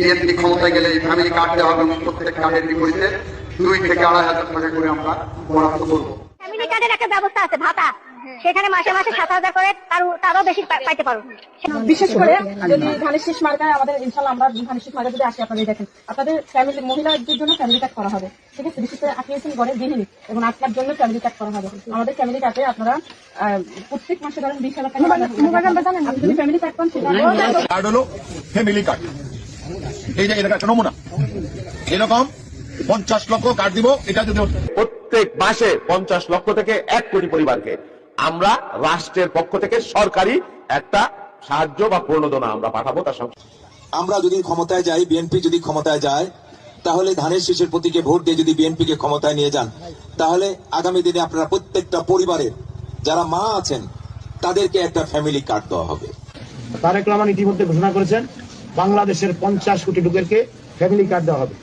BNP ক্ষমতায় গেলে এই ফ্যামিলি কার্ড দেওয়া হবে, প্রত্যেক কার্ডের বিপরীতে 2 থেকে 2,500 টাকা করে আমরা বরাদ্দ করবো। ফ্যামিলি কার্ডের একটা ব্যবস্থা আছে, ভাতা, সেখানে মাসে মাসে 7,000 করে তারও বেশি পাইতে পারো। বিশেষ করে যদি ধানের শীষ মার্কায় আমাদের ইনশাল্লাহ আমরা ধানের শীষ মার্কা যদি আসি, আপনারা দেখেন আপনাদের ফ্যামিলি মহিলাদের জন্য ফ্যামিলি কার্ড করা হবে, ঠিক আছে। বিশেষ করে আপনি আছেন ঘরে গৃহিণী এবং আপনার জন্য ফ্যামিলি কার্ড করা হবে। আমাদের ফ্যামিলি কার্ডে আপনারা প্রত্যেক মাসে ধরেন 20,000 টাকা জানেন, আপনি যদি ফ্যামিলি কার্ড পান সেটা কার্ড হলো ফ্যামিলি কার্ড। এই যে এরকম একটা নমুনা, এরকম 50 লক্ষ কার্ড দিব। এটা যদি প্রত্যেক মাসে 50 লক্ষ থেকে 1 কোটি পরিবারকে আমরা রাষ্ট্রের পক্ষ থেকে সরকারি একটা সাহায্য বা প্রণোদনা আমরা পাঠাবো। তার সঙ্গে আমরা যদি ক্ষমতায় যাই, বিএনপি যদি ক্ষমতায় যায়, তাহলে ধানের শীষের প্রতীকে ভোট দিয়ে যদি বিএনপিকে ক্ষমতায় নিয়ে যান, তাহলে আগামী দিনে আপনারা প্রত্যেকটা পরিবারের যারা মা আছেন তাদেরকে একটা ফ্যামিলি কার্ড দেওয়া হবে। তারেক রহমান ইতিমধ্যে ঘোষণা করেছেন বাংলাদেশের 50 কোটি লোকেরকে ফ্যামিলি কার্ড দেওয়া হবে।